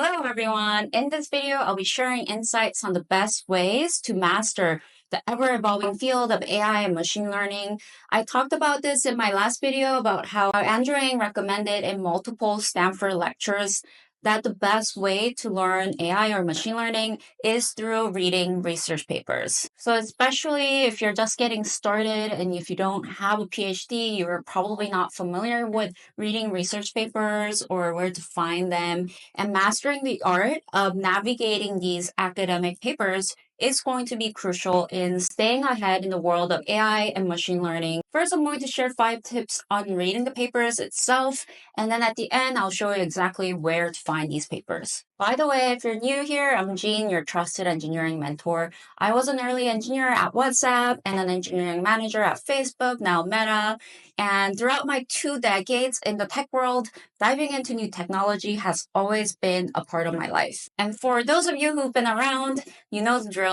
Hello everyone! In this video, I'll be sharing insights on the best ways to master the ever-evolving field of AI and machine learning. I talked about this in my last video about how Andrew Ng recommended in multiple Stanford lectures that the best way to learn AI or machine learning is through reading research papers. So especially if you're just getting started and if you don't have a PhD, you're probably not familiar with reading research papers or where to find them. And mastering the art of navigating these academic papers is going to be crucial in staying ahead in the world of AI and machine learning. First, I'm going to share 5 tips on reading the papers itself, and then at the end, I'll show you exactly where to find these papers. By the way, if you're new here, I'm Jean, your trusted engineering mentor. I was an early engineer at WhatsApp and an engineering manager at Facebook, now Meta. And throughout my 2 decades in the tech world, diving into new technology has always been a part of my life. And for those of you who've been around, you know the drill.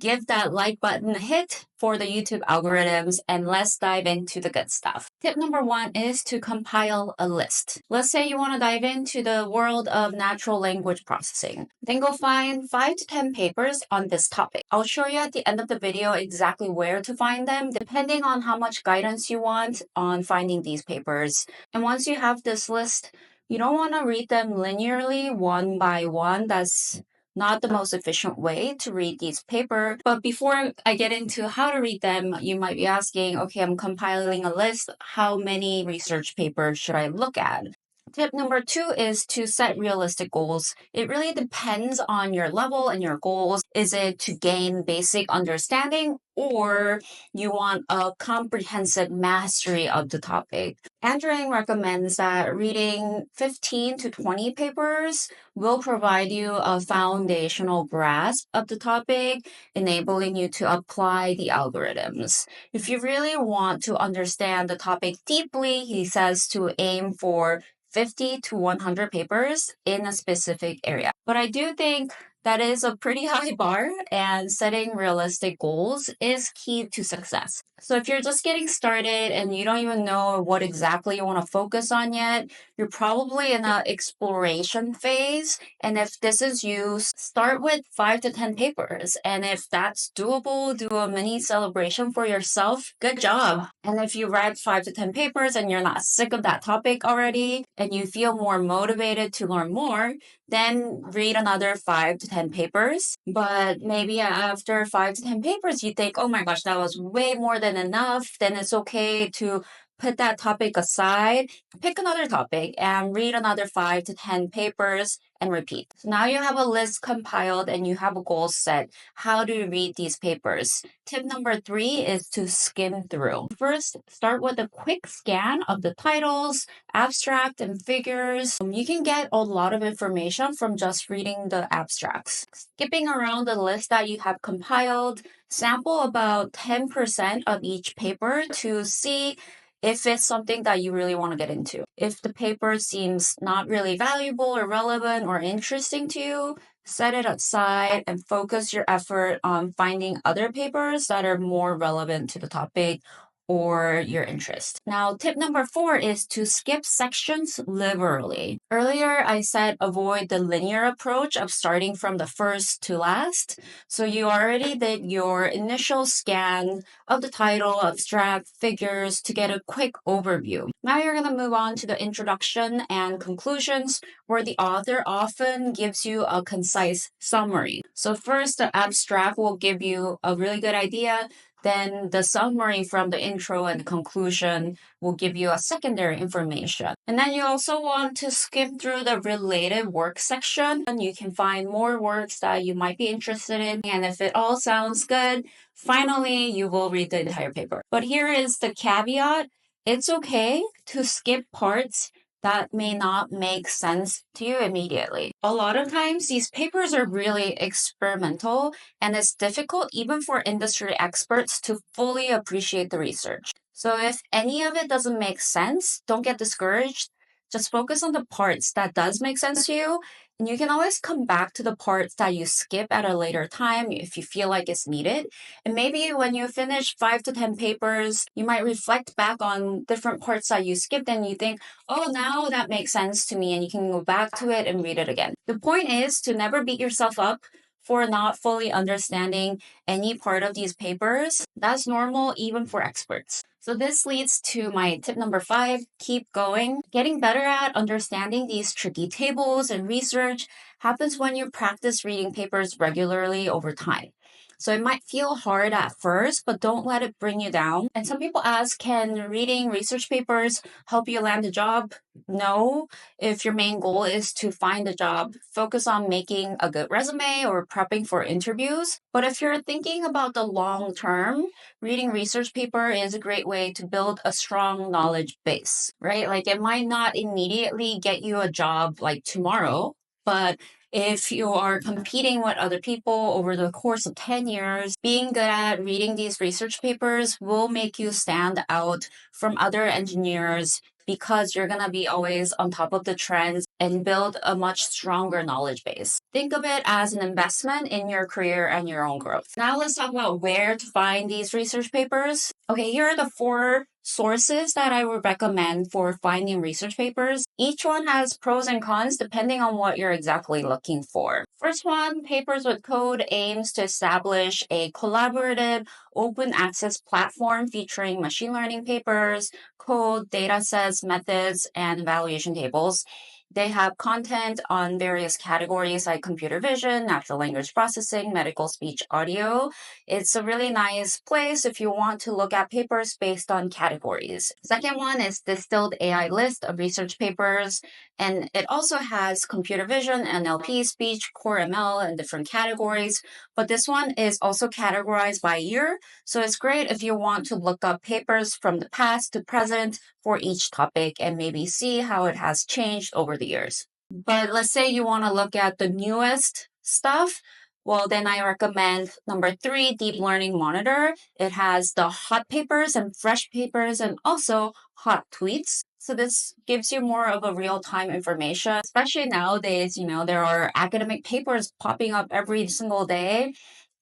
Give that like button a hit for the YouTube algorithms, and let's dive into the good stuff. Tip number 1 is to compile a list. Let's say you want to dive into the world of natural language processing. Then go find 5 to 10 papers on this topic. I'll show you at the end of the video exactly where to find them, depending on how much guidance you want on finding these papers. And once you have this list, you don't want to read them linearly one by one. That's not the most efficient way to read these papers. But before I get into how to read them, you might be asking, okay, I'm compiling a list. How many research papers should I look at? Tip number 2 is to set realistic goals. It really depends on your level and your goals. Is it to gain basic understanding, or you want a comprehensive mastery of the topic? Andrew Ng recommends that reading 15 to 20 papers will provide you a foundational grasp of the topic, enabling you to apply the algorithms. If you really want to understand the topic deeply, he says to aim for 50 to 100 papers in a specific area. But I do think that is a pretty high bar, and setting realistic goals is key to success. So if you're just getting started and you don't even know what exactly you want to focus on yet, you're probably in an exploration phase. And if this is you, start with 5 to 10 papers. And if that's doable, do a mini celebration for yourself. Good job. And if you read 5 to 10 papers and you're not sick of that topic already, and you feel more motivated to learn more, then read another 5 to 10 papers. But maybe after 5 to 10 papers, you think, oh my gosh, that was way more than enough. Then it's okay to put that topic aside, pick another topic, and read another 5 to 10 papers and repeat. So now you have a list compiled and you have a goal set. How do you read these papers? Tip number 3 is to skim through. First, start with a quick scan of the titles, abstract, and figures. You can get a lot of information from just reading the abstracts. Skipping around the list that you have compiled, sample about 10% of each paper to see if it's something that you really want to get into. If the paper seems not really valuable or relevant or interesting to you, set it aside and focus your effort on finding other papers that are more relevant to the topic or your interest. Now, tip number 4 is to skip sections liberally. Earlier, I said avoid the linear approach of starting from the first to last. So you already did your initial scan of the title, abstract, figures to get a quick overview. Now you're going to move on to the introduction and conclusions, where the author often gives you a concise summary. So first, the abstract will give you a really good idea. Then the summary from the intro and conclusion will give you a secondary information. And then you also want to skim through the related work section, and you can find more works that you might be interested in. And if it all sounds good, finally you will read the entire paper. But here is the caveat. It's okay to skip parts that may not make sense to you immediately. A lot of times, these papers are really experimental, and it's difficult even for industry experts to fully appreciate the research. So if any of it doesn't make sense, don't get discouraged. Just focus on the parts that does make sense to you. And you can always come back to the parts that you skip at a later time if you feel like it's needed. And maybe when you finish 5 to 10 papers, you might reflect back on different parts that you skipped and you think, oh, now that makes sense to me. And you can go back to it and read it again. The point is to never beat yourself up for not fully understanding any part of these papers. That's normal even for experts. So this leads to my tip number 5, keep going. Getting better at understanding these tricky tables and research happens when you practice reading papers regularly over time. So it might feel hard at first, but don't let it bring you down. And some people ask, can reading research papers help you land a job? No. If your main goal is to find a job, focus on making a good resume or prepping for interviews. But if you're thinking about the long term, reading research paper is a great way to build a strong knowledge base, right? Like it might not immediately get you a job like tomorrow, but if you are competing with other people over the course of 10 years, being good at reading these research papers will make you stand out from other engineers because you're going to be always on top of the trends and build a much stronger knowledge base. Think of it as an investment in your career and your own growth. Now let's talk about where to find these research papers. Okay, here are the 4 sources that I would recommend for finding research papers. Each one has pros and cons depending on what you're exactly looking for. First one, Papers with Code aims to establish a collaborative, open access platform featuring machine learning papers, code, data sets, methods, and evaluation tables. They have content on various categories like computer vision, natural language processing, medical speech audio. It's a really nice place if you want to look at papers based on categories. Second one is Distilled AI list of research papers, and it also has computer vision, NLP, speech, core ML, and different categories. But this one is also categorized by year, so it's great if you want to look up papers from the past to present for each topic and maybe see how it has changed over the years. But let's say you want to look at the newest stuff. Well, then I recommend number 3, Deep Learning Monitor. It has the hot papers and fresh papers and also hot tweets. So this gives you more of a real-time information, especially nowadays, there are academic papers popping up every single day.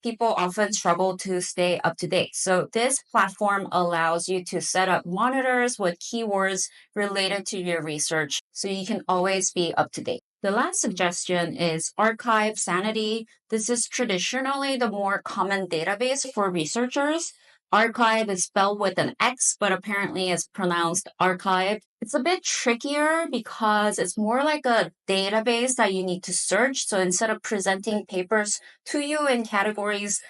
People often struggle to stay up to date. So this platform allows you to set up monitors with keywords related to your research so you can always be up to date. The last suggestion is Archive Sanity. This is traditionally the more common database for researchers. Archive is spelled with an X, but apparently it's pronounced archive. It's a bit trickier because it's more like a database that you need to search. So instead of presenting papers to you in categories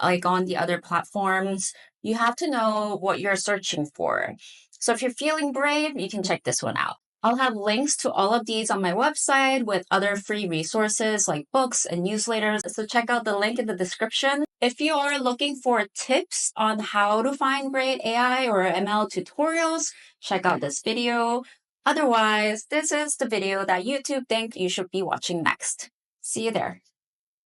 like on the other platforms, you have to know what you're searching for. So if you're feeling brave, you can check this one out. I'll have links to all of these on my website with other free resources like books and newsletters. So check out the link in the description. If you are looking for tips on how to find great AI or ML tutorials, check out this video. Otherwise, this is the video that YouTube think you should be watching next. See you there.